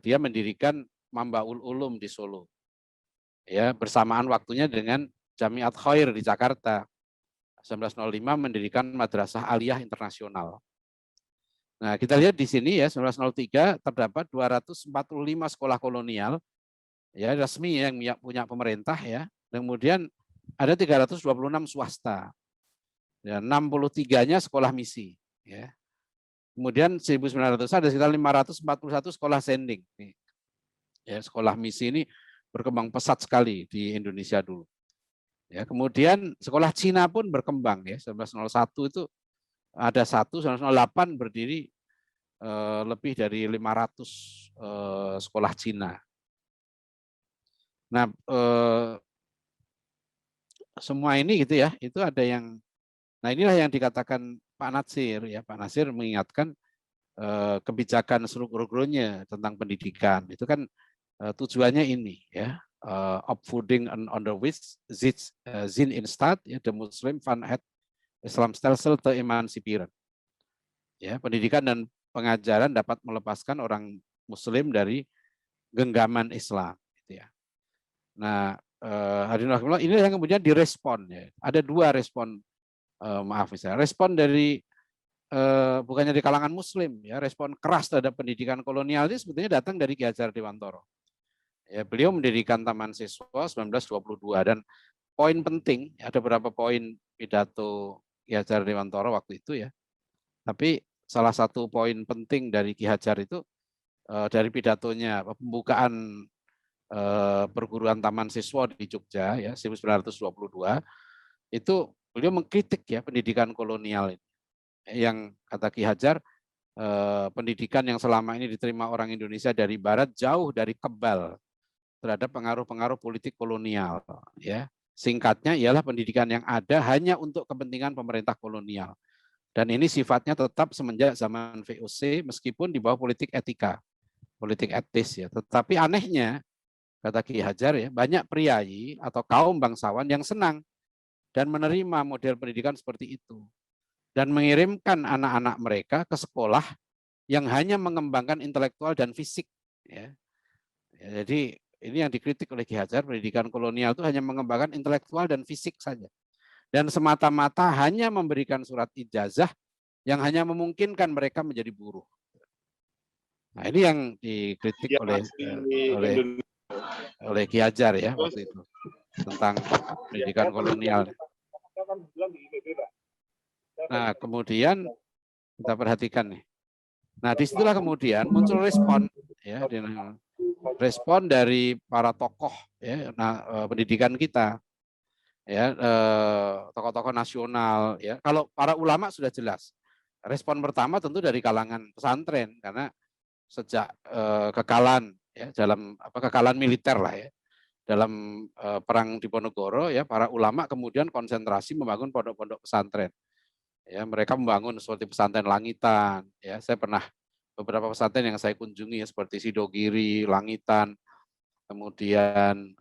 dia mendirikan Mambaul Ulum di Solo. Ya, bersamaan waktunya dengan Jamiat Khair di Jakarta. 1905 mendirikan Madrasah Aliyah Internasional. Nah, kita lihat di sini ya, 1903 terdapat 245 sekolah kolonial ya resmi yang punya pemerintah ya. Kemudian ada 326 swasta. Ya, 63-nya sekolah misi ya. Kemudian 1900 ada sekitar 541 sekolah sending. Ya, sekolah misi ini berkembang pesat sekali di Indonesia dulu. Ya, kemudian sekolah Cina pun berkembang ya. 1901 itu ada satu, 1908 berdiri lebih dari 500 sekolah Cina. Nah, semua ini gitu ya, itu ada yang, nah inilah yang dikatakan Pak Natsir ya. Pak Natsir mengingatkan kebijakan struktur-strukturnya tentang pendidikan itu kan tujuannya ini ya, upvoeding on the which zin in stad ya, the Muslim van het Islam stelsel te emanciperen. Ya, pendidikan dan pengajaran dapat melepaskan orang Muslim dari genggaman Islam. Gitu ya. Nah, hadirin rahimakumullah, ini yang kemudian direspon. Ya. Ada dua respon, maaf misalnya, respon dari bukannya di kalangan Muslim, ya, respon keras terhadap pendidikan kolonial ini sebetulnya datang dari Ki Hajar Dewantara. Ya, beliau mendirikan Taman Siswa 1922 dan poin penting, ada beberapa poin pidato Ki Hajar Dewantara waktu itu ya. Tapi salah satu poin penting dari Ki Hajar itu dari pidatonya pembukaan perguruan Taman Siswa di Jogja ya 1922 itu beliau mengkritik ya pendidikan kolonial ini. Yang kata Ki Hajar, pendidikan yang selama ini diterima orang Indonesia dari Barat jauh dari kebal terhadap pengaruh-pengaruh politik kolonial. Ya, singkatnya ialah pendidikan yang ada hanya untuk kepentingan pemerintah kolonial. Dan ini sifatnya tetap semenjak zaman VOC meskipun di bawah politik etika, politik etis ya. Tetapi anehnya, kata Ki Hajar ya, banyak priayi atau kaum bangsawan yang senang dan menerima model pendidikan seperti itu. Dan mengirimkan anak-anak mereka ke sekolah yang hanya mengembangkan intelektual dan fisik. Ya. Jadi ini yang dikritik oleh Ki Hajar, pendidikan kolonial itu hanya mengembangkan intelektual dan fisik saja. Dan semata-mata hanya memberikan surat ijazah yang hanya memungkinkan mereka menjadi buruh. Nah ini yang dikritik oleh Ki Hajar ya waktu itu tentang pendidikan kolonial. Nah, kemudian kita perhatikan nih. Nah, disitulah kemudian muncul respon, ya, respon dari para tokoh, ya, pendidikan kita, ya, tokoh-tokoh nasional, ya. Kalau para ulama sudah jelas. Respon pertama tentu dari kalangan pesantren, karena sejak kekalahan, ya, kekalahan militer lah, ya, dalam perang Diponegoro, ya, para ulama kemudian konsentrasi membangun pondok-pondok pesantren. Ya, mereka membangun seperti pesantren Langitan. Ya, saya pernah beberapa pesantren yang saya kunjungi ya, seperti Sidogiri, Langitan, kemudian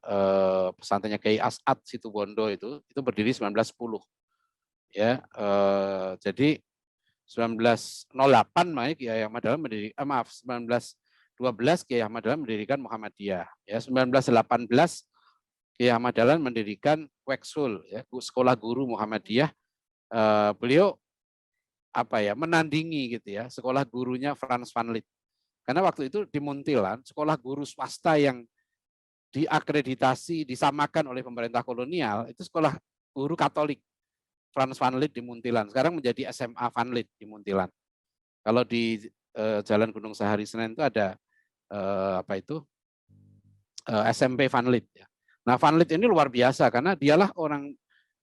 pesantrennya Kiai As'ad Situbondo itu berdiri 1910. Ya, jadi 1908 Kiai Ahmad Dahlan mendirikan 1912 Kiai Ahmad Dahlan mendirikan Muhammadiyah. Ya, 1918 Kiai Ahmad Dahlan mendirikan Weksul, ya, Sekolah Guru Muhammadiyah. Beliau menandingi gitu ya sekolah gurunya Frans van Lith. Karena waktu itu di Muntilan sekolah guru swasta yang diakreditasi disamakan oleh pemerintah kolonial itu sekolah guru Katolik Frans van Lith di Muntilan. Sekarang menjadi SMA Van Lith di Muntilan. Kalau di Jalan Gunung Sahari Senen itu ada SMP Van Lith. Nah, Van Lith ini luar biasa karena dialah orang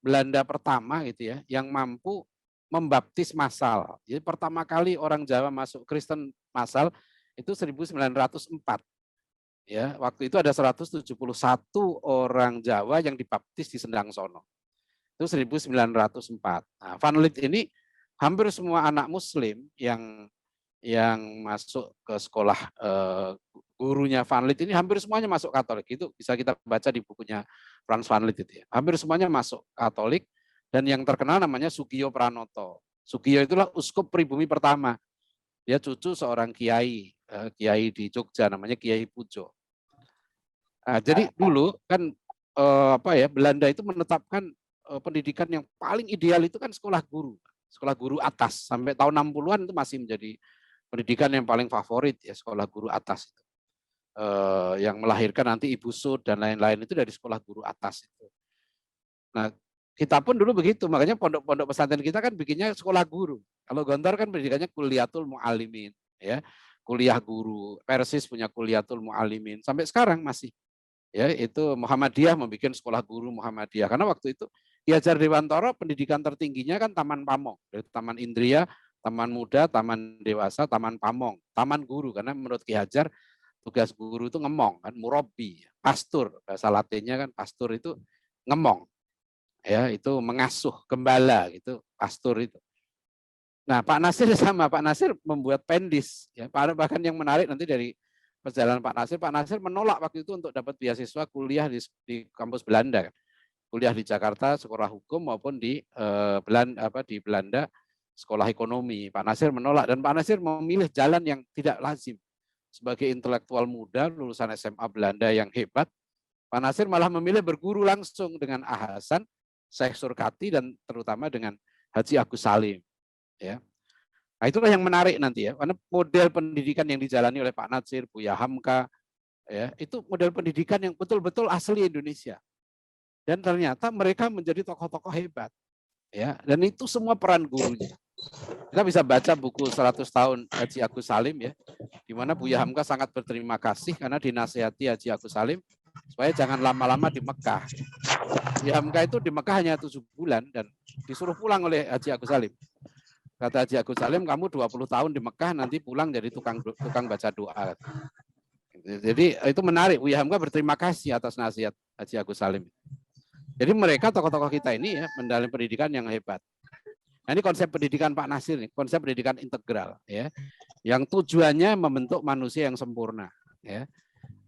Belanda pertama gitu ya yang mampu membaptis massal. Jadi pertama kali orang Jawa masuk Kristen massal itu 1904. Ya, waktu itu ada 171 orang Jawa yang dibaptis di Sendangsono. Itu 1904. Nah, Van Lith ini hampir semua anak muslim yang masuk ke sekolah gurunya Van Lith ini hampir semuanya masuk Katolik. Itu bisa kita baca di bukunya Frans van Lith itu ya. Hampir semuanya masuk Katolik dan yang terkenal namanya Sugiyo Pranoto. Sugiyo itulah uskup pribumi pertama. Dia cucu seorang kiai kiai di Jogja namanya Kiai Pujo. Jadi dulu kan Belanda itu menetapkan pendidikan yang paling ideal itu kan sekolah guru atas sampai tahun 60-an itu masih menjadi pendidikan yang paling favorit ya, sekolah guru atas itu. Yang melahirkan nanti Ibu Sud dan lain-lain itu dari sekolah guru atas itu. Nah, kita pun dulu begitu, makanya pondok-pondok pesantren kita kan bikinnya sekolah guru. Kalau Gontor kan pendidikannya Kuliatul Mu'alimin, ya, kuliah guru. Persis punya Kuliatul Mu'alimin, sampai sekarang masih. Ya, itu Muhammadiyah membuat sekolah guru Muhammadiyah. Karena waktu itu Ki Hajar Dewantara pendidikan tertingginya kan Taman Pamong, dari Taman Indria, Taman Muda, Taman Dewasa, Taman Pamong, Taman Guru. Karena menurut Ki Hajar tugas guru itu ngemong kan, murabi, pastur, bahasa Latinnya kan pastur itu ngemong. Ya, itu mengasuh, gembala gitu, pastur itu. Nah, Pak Nasir sama, Pak Nasir membuat pendis ya. Bahkan yang menarik nanti dari perjalanan Pak Nasir menolak waktu itu untuk dapat beasiswa kuliah di kampus Belanda. Kuliah di Jakarta sekolah hukum maupun di Belanda sekolah ekonomi. Pak Nasir menolak dan Pak Nasir memilih jalan yang tidak lazim. Sebagai intelektual muda lulusan SMA Belanda yang hebat, Pak Nasir malah memilih berguru langsung dengan Hasan, Syekh Surkati dan terutama dengan Haji Agus Salim. Ya. Nah, itulah yang menarik nanti ya, karena model pendidikan yang dijalani oleh Pak Nasir, Buya Hamka, ya, itu model pendidikan yang betul-betul asli Indonesia. Dan ternyata mereka menjadi tokoh-tokoh hebat. Ya, dan itu semua peran gurunya. Kita bisa baca buku 100 tahun Haji Agus Salim ya, di mana Buya Hamka sangat berterima kasih karena dinasihati Haji Agus Salim supaya jangan lama-lama di Mekah. Buya Hamka itu di Mekah hanya 7 bulan dan disuruh pulang oleh Haji Agus Salim. Kata Haji Agus Salim, kamu 20 tahun di Mekah, nanti pulang jadi tukang baca doa. Jadi itu menarik, Buya Hamka berterima kasih atas nasihat Haji Agus Salim. Jadi mereka tokoh-tokoh kita ini ya mendalam pendidikan yang hebat. Nah, ini konsep pendidikan Pak Nasir nih, konsep pendidikan integral ya, yang tujuannya membentuk manusia yang sempurna ya.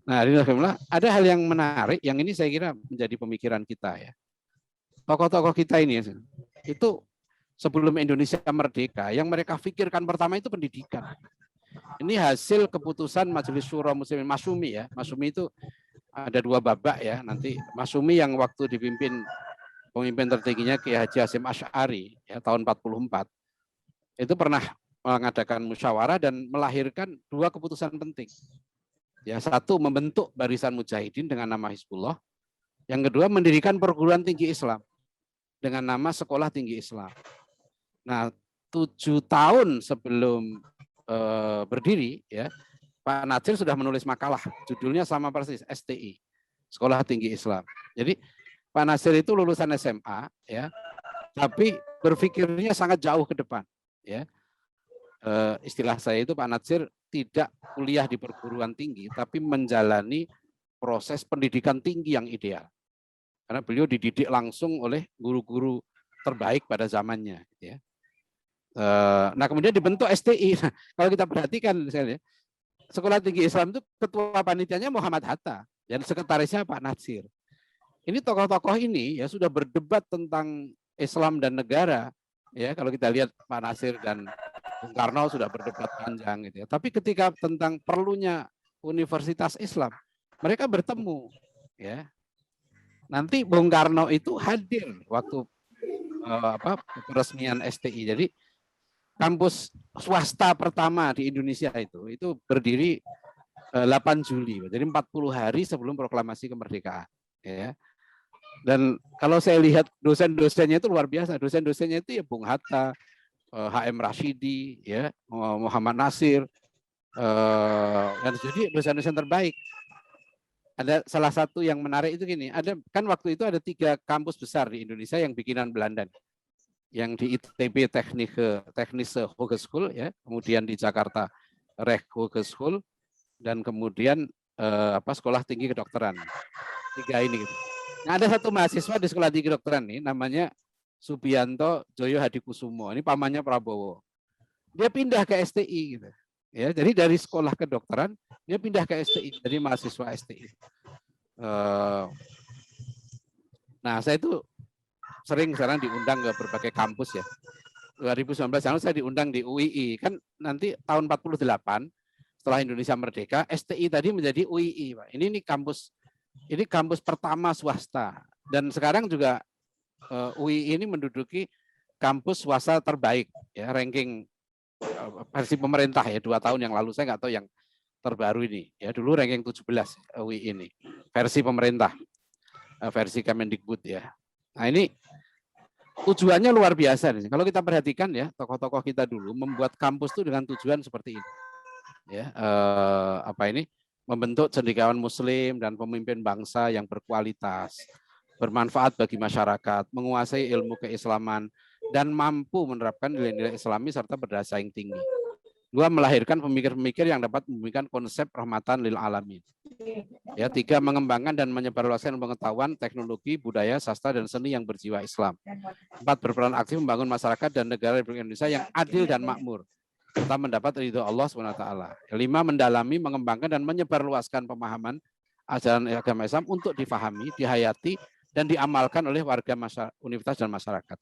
Nah, ada hal yang menarik yang ini saya kira menjadi pemikiran kita ya. Tokoh-tokoh kita ini itu sebelum Indonesia merdeka, yang mereka pikirkan pertama itu pendidikan. Ini hasil keputusan Majelis Syuro Muslimin Masyumi ya. Masyumi itu ada 2 babak ya. Nanti Masyumi yang waktu dipimpin pemimpin tertingginya Kiai Haji Hasyim Asy'ari ya, tahun 44 itu pernah mengadakan musyawarah dan melahirkan 2 keputusan penting. Ya, satu membentuk barisan mujahidin dengan nama Hizbullah. Yang kedua mendirikan perguruan tinggi Islam dengan nama Sekolah Tinggi Islam. Nah, 7 tahun sebelum berdiri ya, Pak Nasir sudah menulis makalah, judulnya sama persis, STI, Sekolah Tinggi Islam. Jadi Pak Nasir itu lulusan SMA ya, tapi berpikirnya sangat jauh ke depan ya. Istilah saya itu Pak Nasir tidak kuliah di perguruan tinggi, tapi menjalani proses pendidikan tinggi yang ideal. Karena beliau dididik langsung oleh guru-guru terbaik pada zamannya ya. Nah, kemudian dibentuk STI. Nah, kalau kita perhatikan misalnya, Sekolah Tinggi Islam itu ketua panitianya Muhammad Hatta dan sekretarisnya Pak Nasir. Ini tokoh-tokoh ini ya sudah berdebat tentang Islam dan negara ya. Kalau kita lihat Pak Nasir dan Bung Karno sudah berdebat panjang gitu ya. Tapi ketika tentang perlunya Universitas Islam, mereka bertemu ya. Nanti Bung Karno itu hadir waktu peresmian STI. Jadi kampus swasta pertama di Indonesia itu berdiri 8 Juli, jadi 40 hari sebelum proklamasi kemerdekaan. Ya. Dan kalau saya lihat dosen-dosennya itu luar biasa. Dosen-dosennya itu ya Bung Hatta, HM Rashidi, ya Muhammad Nasir, dan jadi dosen-dosen terbaik. Ada salah satu yang menarik itu gini, ada kan waktu itu ada 3 kampus besar di Indonesia yang bikinan Belanda. Yang di ITB Technische Hogeschool ya, kemudian di Jakarta Recht Hogeschool dan kemudian Sekolah Tinggi Kedokteran. 3 ini gitu. Nah, ada satu mahasiswa di Sekolah Tinggi Kedokteran ini namanya Subianto Joyo Hadikusumo. Ini pamannya Prabowo. Dia pindah ke STI gitu. Ya, jadi dari sekolah kedokteran dia pindah ke STI, jadi mahasiswa STI. Nah, saya itu sering sekarang diundang ke berbagai kampus ya. 2019 lalu saya diundang di UII. Kan nanti tahun 48 setelah Indonesia merdeka, STI tadi menjadi UII, Pak. Ini kampus pertama swasta, dan sekarang juga UII ini menduduki kampus swasta terbaik, ya, ranking versi pemerintah ya 2 tahun yang lalu. Saya nggak tahu yang terbaru ini, ya, dulu ranking 17 UII ini versi pemerintah, versi Kemendikbud ya. Nah ini tujuannya luar biasa nih. Kalau kita perhatikan ya, tokoh-tokoh kita dulu membuat kampus itu dengan tujuan seperti ini. Ya, membentuk cendekiawan muslim dan pemimpin bangsa yang berkualitas, bermanfaat bagi masyarakat, menguasai ilmu keislaman, dan mampu menerapkan nilai-nilai islami serta berdaya saing tinggi. 2, melahirkan pemikir-pemikir yang dapat memberikan konsep rahmatan lil alamin. Ya, 3, mengembangkan dan menyebarluaskan pengetahuan, teknologi, budaya, sastra, dan seni yang berjiwa Islam. 4, berperan aktif membangun masyarakat dan negara Republik Indonesia yang adil dan makmur, serta mendapat ridho Allah SWT. 5, mendalami, mengembangkan, dan menyebarluaskan pemahaman ajaran agama Islam untuk difahami, dihayati, dan diamalkan oleh warga universitas dan masyarakat.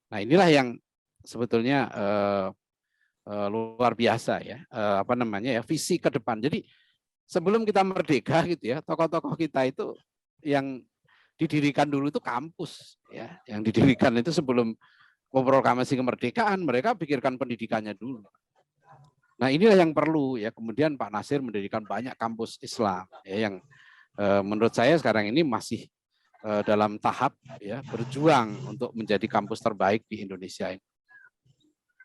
Nah inilah yang sebetulnya luar biasa ya, visi ke depan. Jadi sebelum kita merdeka gitu ya, tokoh-tokoh kita itu yang didirikan dulu itu kampus ya, yang didirikan itu sebelum memproklamasi kemerdekaan, mereka pikirkan pendidikannya dulu. Nah inilah yang perlu ya. Kemudian Pak Nasir mendirikan banyak kampus Islam ya, yang menurut saya sekarang ini masih dalam tahap ya berjuang untuk menjadi kampus terbaik di Indonesia ini.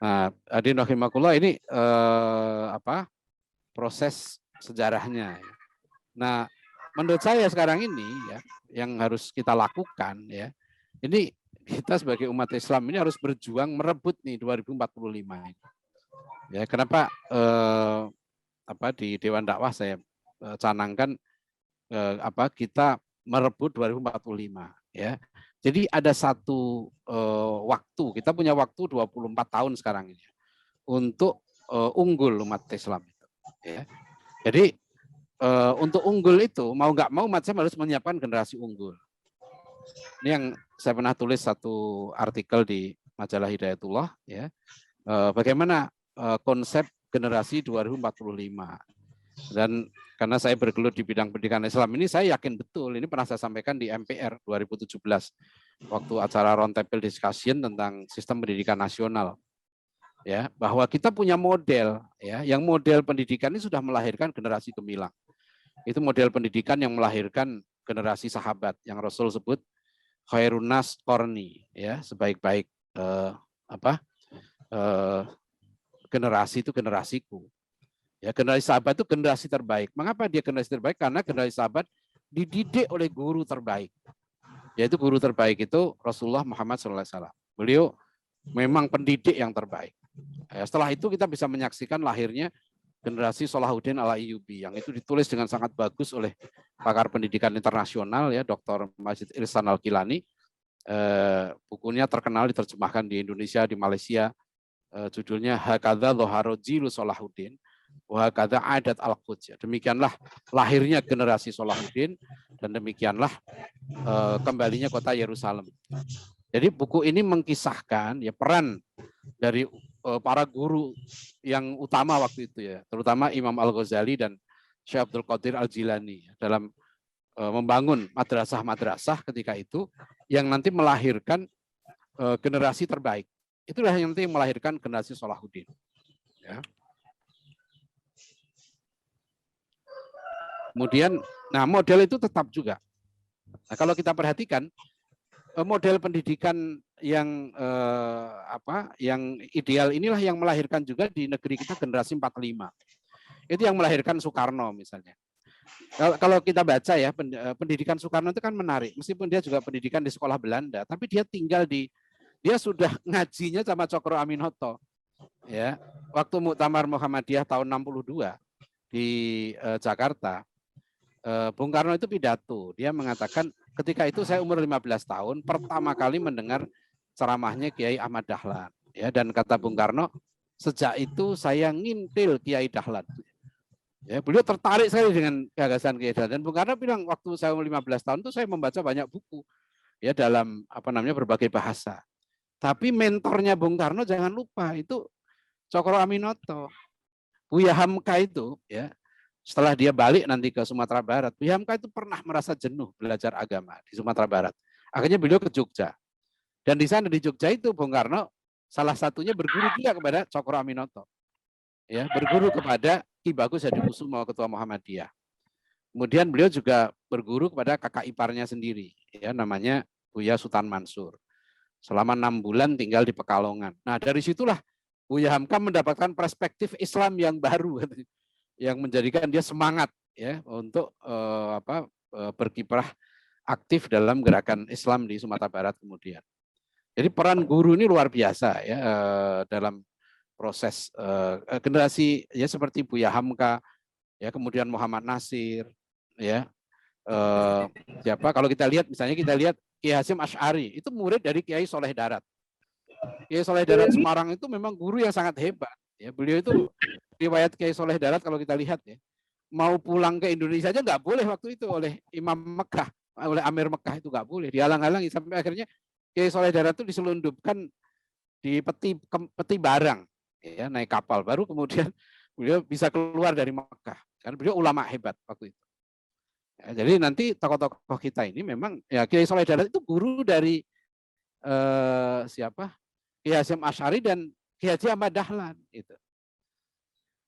Nah, hadirin rahimakumullah, ini proses sejarahnya. Nah, menurut saya sekarang ini ya yang harus kita lakukan ya, ini kita sebagai umat Islam ini harus berjuang merebut nih 2045 ini. Ya, kenapa di Dewan Dakwah saya canangkan kita merebut 2045 ya. Jadi ada satu waktu, kita punya waktu 24 tahun sekarang ini untuk unggul umat Islam itu. Ya. Jadi untuk unggul itu mau nggak mau umat Islam harus menyiapkan generasi unggul. Ini yang saya pernah tulis satu artikel di majalah Hidayatullah ya. Bagaimana konsep generasi 2045. Dan karena saya bergelut di bidang pendidikan Islam ini, saya yakin betul, ini pernah saya sampaikan di MPR 2017, waktu acara roundtable discussion tentang sistem pendidikan nasional. Ya, bahwa kita punya model, ya, yang model pendidikan ini sudah melahirkan generasi gemilang. Itu model pendidikan yang melahirkan generasi sahabat, yang Rasul sebut khairun nas qarni, ya, sebaik-baik generasi itu generasiku. Ya, generasi sahabat itu generasi terbaik. Mengapa dia generasi terbaik? Karena generasi sahabat dididik oleh guru terbaik. Yaitu guru terbaik itu Rasulullah Muhammad SAW. Beliau memang pendidik yang terbaik. Ya, setelah itu kita bisa menyaksikan lahirnya generasi Salahuddin Al-Ayyubi yang itu ditulis dengan sangat bagus oleh pakar pendidikan internasional ya, Dr. Majid Ihsan Al-Kilani. Bukunya terkenal, diterjemahkan di Indonesia, di Malaysia. Judulnya Hakadha Dhoharo Jilu Salahuddin. Wahakadha adat al-Quds. Demikianlah lahirnya generasi Salahuddin dan demikianlah kembalinya kota Yerusalem. Jadi buku ini mengkisahkan ya peran dari para guru yang utama waktu itu ya, terutama Imam Al-Ghazali dan Syekh Abdul Qadir Al-Jilani dalam membangun madrasah-madrasah ketika itu yang nanti melahirkan generasi terbaik. Itulah yang nanti melahirkan generasi Salahuddin. Ya. Kemudian, nah model itu tetap juga. Nah, kalau kita perhatikan model pendidikan yang yang ideal inilah yang melahirkan juga di negeri kita generasi 45. Itu yang melahirkan Soekarno misalnya. Kalau kita baca ya pendidikan Soekarno itu kan menarik, meskipun dia juga pendidikan di sekolah Belanda, tapi dia dia sudah ngajinya sama Cokro Aminoto. Ya, waktu Muktamar Muhammadiyah tahun 62 di Jakarta. Bung Karno itu pidato, dia mengatakan ketika itu saya umur 15 tahun, pertama kali mendengar ceramahnya Kiai Ahmad Dahlan. Ya, dan kata Bung Karno, sejak itu saya ngintil Kiai Dahlan. Ya, beliau tertarik sekali dengan gagasan Kiai Dahlan. Dan Bung Karno bilang waktu saya umur 15 tahun itu saya membaca banyak buku ya dalam berbagai bahasa. Tapi mentornya Bung Karno jangan lupa itu Cokro Aminoto. Buya Hamka itu ya, setelah dia balik nanti ke Sumatera Barat, Buya Hamka itu pernah merasa jenuh belajar agama di Sumatera Barat. Akhirnya beliau ke Jogja. Dan di sana di Jogja itu Bung Karno salah satunya berguru juga kepada Cokro Aminoto. Ya, berguru kepada Ki Bagus Hadikusumo, Ketua Muhammadiyah. Kemudian beliau juga berguru kepada kakak iparnya sendiri, ya, namanya Buya Sultan Mansur. Selama 6 bulan tinggal di Pekalongan. Nah, dari situlah Buya Hamka mendapatkan perspektif Islam yang baru, yang menjadikan dia semangat ya untuk berkiprah aktif dalam gerakan Islam di Sumatera Barat kemudian. Jadi peran guru ini luar biasa ya dalam proses generasi ya seperti Buya Hamka, ya kemudian Muhammad Nasir, ya siapa kalau kita lihat misalnya Kiai Hasyim Asy'ari itu murid dari Kiai Soleh Darat. Kiai Soleh Darat Semarang itu memang guru yang sangat hebat. Ya, beliau itu riwayat Kiai Soleh Darat kalau kita lihat ya, mau pulang ke Indonesia aja nggak boleh waktu itu oleh Imam Mekah, oleh Amir Mekah itu nggak boleh, dihalang-halangi sampai akhirnya Kiai Soleh Darat itu diselundupkan di peti barang, ya naik kapal, baru kemudian beliau bisa keluar dari Mekah. Karena beliau ulama hebat waktu itu. Ya, jadi nanti tokoh-tokoh kita ini memang ya Kiai Soleh Darat itu guru dari siapa? Kiai Hasyim Asy'ari dan Kiai Haji Ahmad Dahlan itu.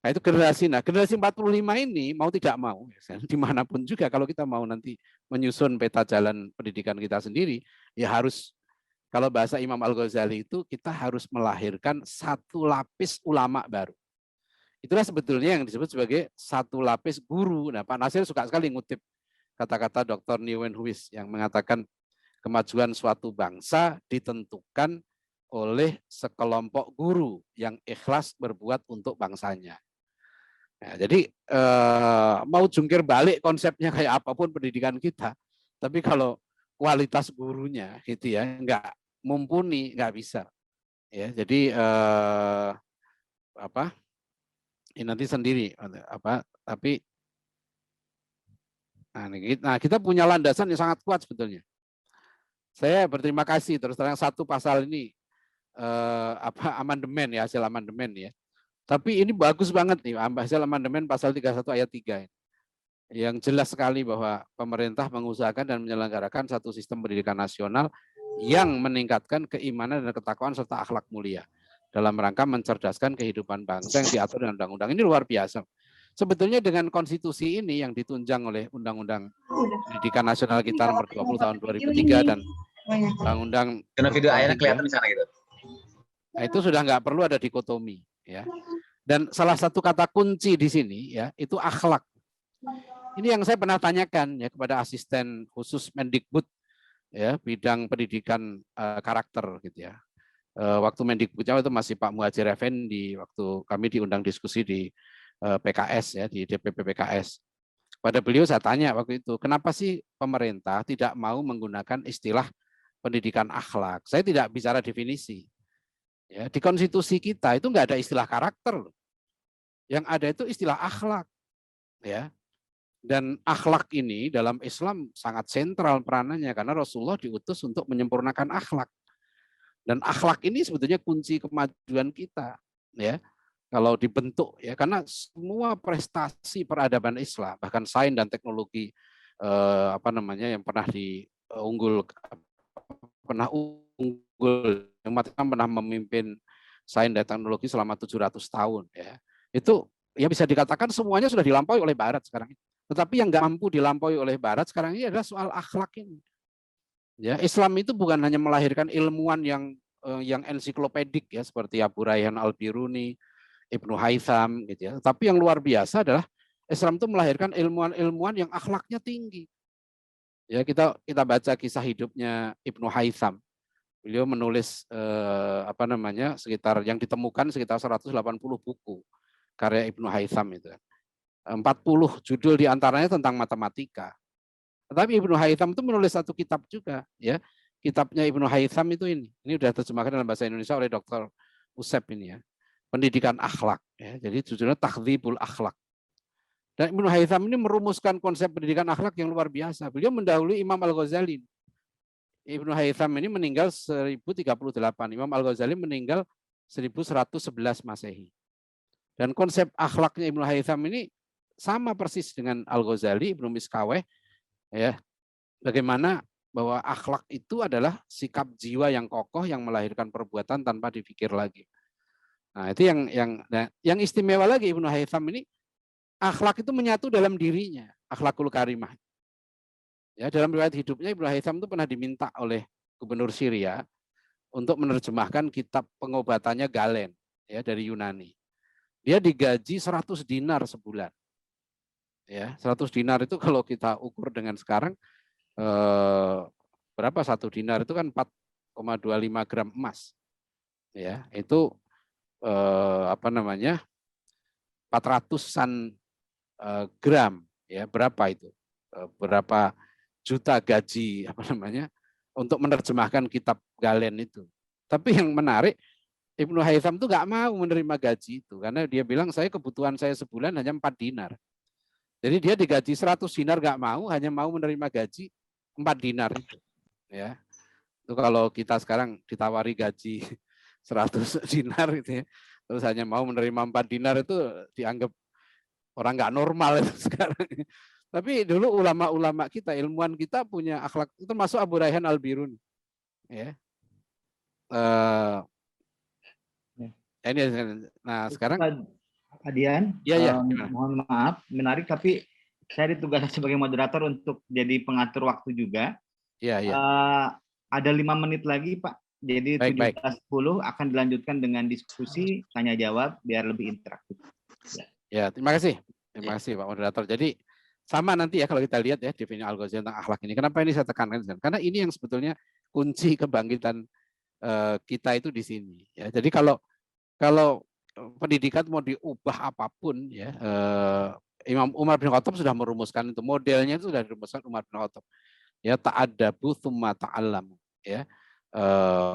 Nah, itu generasi. Nah, generasi 45 ini mau tidak mau dimanapun juga kalau kita mau nanti menyusun peta jalan pendidikan kita sendiri, ya harus kalau bahasa Imam Al-Ghazali itu kita harus melahirkan satu lapis ulama baru. Itulah sebetulnya yang disebut sebagai satu lapis guru. Nah, Pak Nasir suka sekali ngutip kata-kata Dr. Nieuwenhuis yang mengatakan kemajuan suatu bangsa ditentukan oleh sekelompok guru yang ikhlas berbuat untuk bangsanya. Nah, jadi mau jungkir balik konsepnya kayak apapun pendidikan kita, tapi kalau kualitas gurunya gitu ya nggak mumpuni, nggak bisa. Ya, jadi ini nanti sendiri tapi nah kita punya landasan yang sangat kuat sebetulnya. Saya berterima kasih terus terang satu pasal ini amandemen ya, hasil amandemen ya. Tapi ini bagus banget nih hasil amandemen pasal 31 ayat 3 ini. Yang jelas sekali bahwa pemerintah mengusahakan dan menyelenggarakan satu sistem pendidikan nasional yang meningkatkan keimanan dan ketakwaan serta akhlak mulia dalam rangka mencerdaskan kehidupan bangsa yang diatur dengan undang-undang. Ini luar biasa. Sebetulnya dengan konstitusi ini yang ditunjang oleh Undang-Undang Pendidikan Nasional kita nomor 20 tahun 2003 dan Undang-Undang video akhirnya kelihatan di sana gitu. Nah, itu sudah nggak perlu ada dikotomi ya. Dan salah satu kata kunci di sini ya itu akhlak. Ini yang saya pernah tanyakan ya kepada asisten khusus Mendikbud ya bidang pendidikan karakter gitu ya. Waktu Mendikbudnya itu masih Pak Muhadjir Effendi, waktu kami diundang diskusi di PKS ya di DPP PKS. Pada beliau saya tanya waktu itu, kenapa sih pemerintah tidak mau menggunakan istilah pendidikan akhlak? Saya tidak bicara definisi. Ya, di konstitusi kita itu nggak ada istilah karakter. Yang ada itu istilah akhlak. Ya. Dan akhlak ini dalam Islam sangat sentral peranannya karena Rasulullah diutus untuk menyempurnakan akhlak. Dan akhlak ini sebetulnya kunci kemajuan kita, ya. Kalau dibentuk ya karena semua prestasi peradaban Islam bahkan sains dan teknologi yang pernah umat Islam pernah memimpin sains dan teknologi selama 700 tahun ya. Itu ya bisa dikatakan semuanya sudah dilampaui oleh barat sekarang ini. Tetapi yang nggak mampu dilampaui oleh barat sekarang ini adalah soal akhlak ini. Ya, Islam itu bukan hanya melahirkan ilmuwan yang ensiklopedik ya seperti Abu Rayhan Al-Biruni, Ibnu Haytham gitu ya. Tapi yang luar biasa adalah Islam itu melahirkan ilmuwan-ilmuwan yang akhlaknya tinggi. Ya, kita baca kisah hidupnya Ibnu Haytham. Beliau menulis sekitar yang ditemukan sekitar 180 buku karya Ibnu Haytham itu. 40 judul diantaranya tentang matematika. Tetapi Ibnu Haytham itu menulis satu kitab juga, ya. Kitabnya Ibnu Haytham itu ini sudah terjemahkan dalam bahasa Indonesia oleh Dr. Usep ini ya. Pendidikan akhlak, ya. Jadi judulnya Takdzibul Akhlak. Dan Ibnu Haytham ini merumuskan konsep pendidikan akhlak yang luar biasa. Beliau mendahului Imam Al-Ghazali. Ibnu Haytham ini meninggal 1038, Imam Al-Ghazali meninggal 1111 Masehi. Dan konsep akhlaknya Ibnu Haytham ini sama persis dengan Al-Ghazali, Ibnu Miskaweh, ya. Bagaimana bahwa akhlak itu adalah sikap jiwa yang kokoh yang melahirkan perbuatan tanpa dipikir lagi. Nah, itu yang istimewa lagi Ibnu Haytham ini, akhlak itu menyatu dalam dirinya, akhlakul karimah. Ya, dalam riwayat hidupnya Ibnu Haytham itu pernah diminta oleh gubernur Syria untuk menerjemahkan kitab pengobatannya Galen, ya, dari Yunani. Dia digaji 100 dinar sebulan. Ya, 100 dinar itu kalau kita ukur dengan sekarang berapa satu dinar itu kan 4,25 gram emas. Ya, itu apa namanya? 400-an gram, ya, berapa itu? Berapa juta gaji apa namanya? Untuk menerjemahkan kitab Galen itu. Tapi yang menarik, Ibnu Haytham itu nggak mau menerima gaji itu karena dia bilang saya kebutuhan saya sebulan hanya 4 dinar. Jadi dia digaji 100 dinar nggak mau, hanya mau menerima gaji 4 dinar itu. Ya. Itu kalau kita sekarang ditawari gaji 100 dinar gitu ya, terus hanya mau menerima 4 dinar itu dianggap orang nggak normal itu sekarang. Tapi dulu ulama-ulama kita, ilmuwan kita punya akhlak, itu termasuk Abu Rayhan Al-Biruni. Ya. Ini, nah sekarang Adian, ya, mohon maaf, menarik, tapi saya ditugaskan sebagai moderator untuk jadi pengatur waktu juga. Iya. Ada 5 menit lagi, Pak. Jadi 17.10 akan dilanjutkan dengan diskusi tanya jawab biar lebih interaktif. Ya, terima kasih Pak moderator. Jadi sama nanti ya kalau kita lihat ya definisi Al-Ghazali tentang akhlak ini. Kenapa ini saya tekankan? Karena ini yang sebetulnya kunci kebangkitan kita itu di sini. Ya, jadi kalau pendidikan mau diubah apapun ya, Imam Umar bin Khattab sudah merumuskan itu, modelnya itu sudah dirumuskan Umar bin Khattab. Ya, ta'addabu tsumma ta'allamu, ya.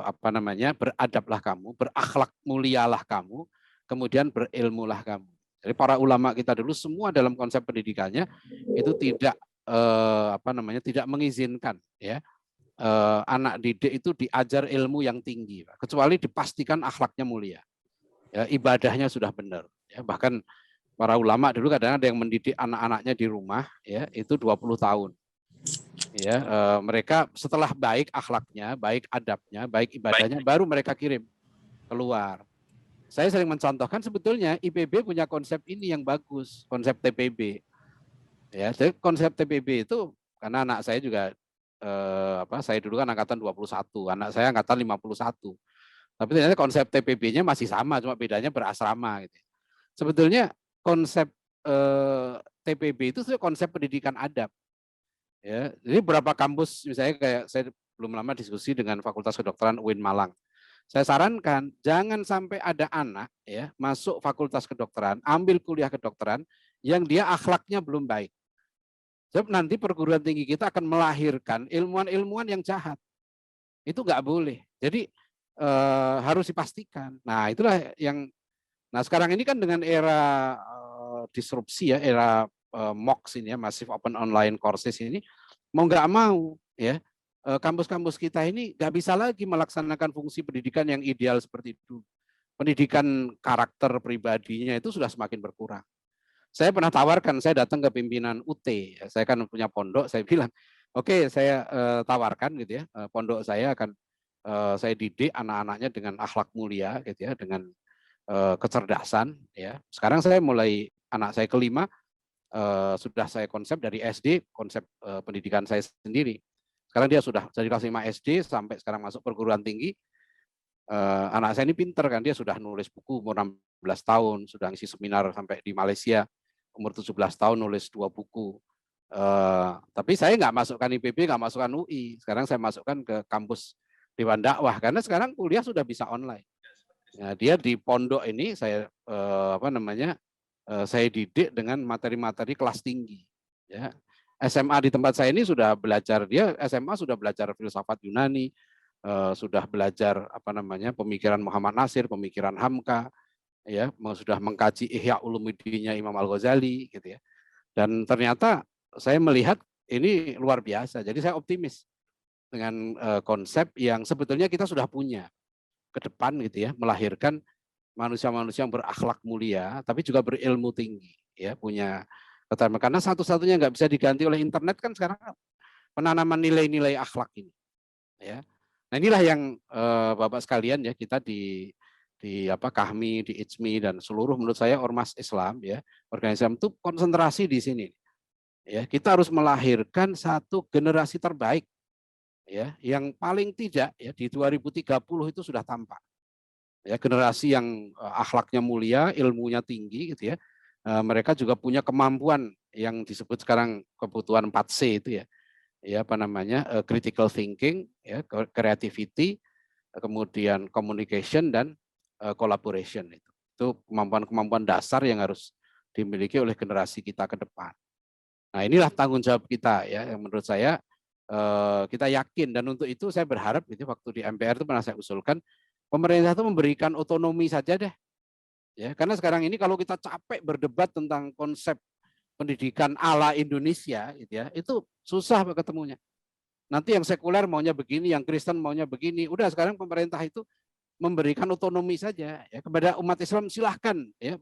Apa namanya? Beradablah kamu, berakhlak mulialah kamu, kemudian berilmulah kamu. Jadi para ulama kita dulu semua dalam konsep pendidikannya itu tidak tidak mengizinkan ya anak didik itu diajar ilmu yang tinggi, kecuali dipastikan akhlaknya mulia. Ya, ibadahnya sudah benar. Ya, bahkan para ulama dulu kadang ada yang mendidik anak-anaknya di rumah, ya itu 20 tahun. Ya, mereka setelah baik akhlaknya, baik adabnya, baik ibadahnya, baru mereka kirim keluar. Saya sering mencontohkan sebetulnya IPB punya konsep ini yang bagus, konsep TPB. Ya, jadi konsep TPB itu karena anak saya juga saya dulu kan angkatan 21, anak saya angkatan 51. Tapi ternyata konsep TPB-nya masih sama, cuma bedanya berasrama gitu. Sebetulnya konsep TPB itu konsep pendidikan adab. Ya, jadi beberapa kampus misalnya kayak saya belum lama diskusi dengan Fakultas Kedokteran UIN Malang. Saya sarankan jangan sampai ada anak ya masuk Fakultas Kedokteran, ambil kuliah kedokteran yang dia akhlaknya belum baik. Sebab nanti perguruan tinggi kita akan melahirkan ilmuwan-ilmuwan yang jahat. Itu nggak boleh. Jadi harus dipastikan. Nah, itulah yang sekarang ini kan dengan era disrupsi ya, era MOOC ini ya, Massive Open Online Courses ini, mau nggak mau ya, kampus-kampus kita ini nggak bisa lagi melaksanakan fungsi pendidikan yang ideal seperti itu. Pendidikan karakter pribadinya itu sudah semakin berkurang. Saya pernah tawarkan, saya datang ke pimpinan UT, ya, saya kan punya pondok, saya bilang, oke, saya tawarkan gitu ya, pondok saya akan saya didik anak-anaknya dengan akhlak mulia gitu ya, dengan kecerdasan ya. Sekarang saya mulai anak saya kelima sudah saya konsep dari SD, konsep pendidikan saya sendiri. Sekarang dia sudah dari kelas 5 SD sampai sekarang masuk perguruan tinggi. Anak saya ini pinter kan, dia sudah nulis buku umur 16 tahun, sudah ngisi seminar sampai di Malaysia, umur 17 tahun nulis 2 buku. Tapi saya nggak masukkan IPB, nggak masukkan UI. Sekarang saya masukkan ke kampus Dewan Dakwah karena sekarang kuliah sudah bisa online. Nah, dia di pondok ini saya saya didik dengan materi-materi kelas tinggi. Ya. SMA di tempat saya ini sudah belajar, dia SMA sudah belajar filsafat Yunani, sudah belajar pemikiran Muhammad Nasir, pemikiran Hamka, ya, sudah mengkaji Ihya Ulumuddinnya Imam Al-Ghazali, gitu ya. Dan ternyata saya melihat ini luar biasa. Jadi saya optimis dengan konsep yang sebetulnya kita sudah punya ke depan gitu ya, melahirkan manusia-manusia yang berakhlak mulia, tapi juga berilmu tinggi, ya punya keterampilan. Karena satu-satunya nggak bisa diganti oleh internet kan sekarang penanaman nilai-nilai akhlak ini, ya. Nah inilah yang Bapak sekalian ya kita di KAHMI, di IJMI dan seluruh menurut saya ormas Islam ya organisasi Islam itu konsentrasi di sini. Ya kita harus melahirkan satu generasi terbaik ya yang paling tidak ya di 2030 itu sudah tampak. Ya generasi yang akhlaknya mulia, ilmunya tinggi gitu ya. Mereka juga punya kemampuan yang disebut sekarang kebutuhan 4C itu ya. Ya apa namanya? Critical thinking, ya, creativity, kemudian communication dan collaboration itu. Itu kemampuan-kemampuan dasar yang harus dimiliki oleh generasi kita ke depan. Nah, inilah tanggung jawab kita ya yang menurut saya kita yakin dan untuk itu saya berharap itu waktu di MPR itu pernah saya usulkan pemerintah itu memberikan otonomi saja deh. Ya, karena sekarang ini kalau kita capek berdebat tentang konsep pendidikan ala Indonesia gitu ya, itu susah ketemunya. Nanti yang sekuler maunya begini, yang Kristen maunya begini. Udah sekarang pemerintah itu memberikan otonomi saja ya kepada umat Islam, silahkan ya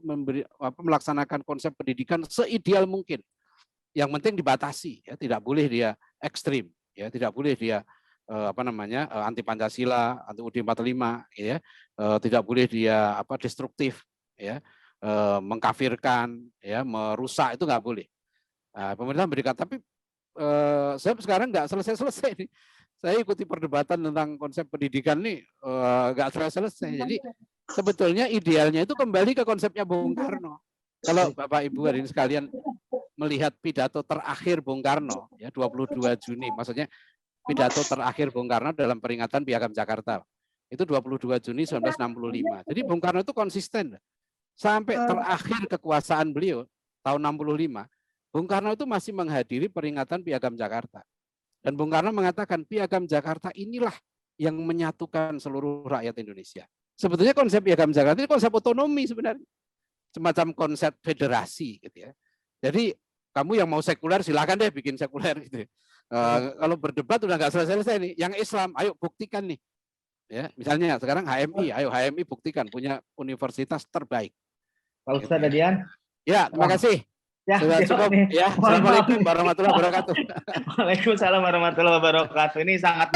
melaksanakan konsep pendidikan seideal mungkin. Yang penting dibatasi ya, tidak boleh dia ekstrim ya, tidak boleh dia anti Pancasila, anti UUD 45 ya. Tidak boleh dia destruktif ya, mengkafirkan ya, merusak itu nggak boleh. Nah, pemerintah memberikan, tapi saya sekarang nggak selesai nih. Saya ikuti perdebatan tentang konsep pendidikan nih nggak selesai. Jadi sebetulnya idealnya itu kembali ke konsepnya Bung Karno. Kalau Bapak Ibu hari ini sekalian melihat pidato terakhir Bung Karno ya 22 Juni, maksudnya pidato terakhir Bung Karno dalam peringatan Piagam Jakarta. Itu 22 Juni 1965. Jadi Bung Karno itu konsisten sampai terakhir kekuasaan beliau tahun 65. Bung Karno itu masih menghadiri peringatan Piagam Jakarta. Dan Bung Karno mengatakan Piagam Jakarta inilah yang menyatukan seluruh rakyat Indonesia. Sebetulnya konsep Piagam Jakarta ini konsep otonomi sebenarnya. Semacam konsep federasi gitu ya. Jadi kamu yang mau sekuler silakan deh bikin sekuler gitu. Kalau berdebat udah nggak selesai-selesai nih. Yang Islam ayo buktikan nih. Ya, misalnya sekarang HMI, ayo HMI buktikan punya universitas terbaik. Pak Ustadz Adian. Ya, terima kasih. Ya, sudah cukup ya. Assalamualaikum warahmatullahi wabarakatuh. Waalaikumsalam warahmatullahi wabarakatuh. Ini sangat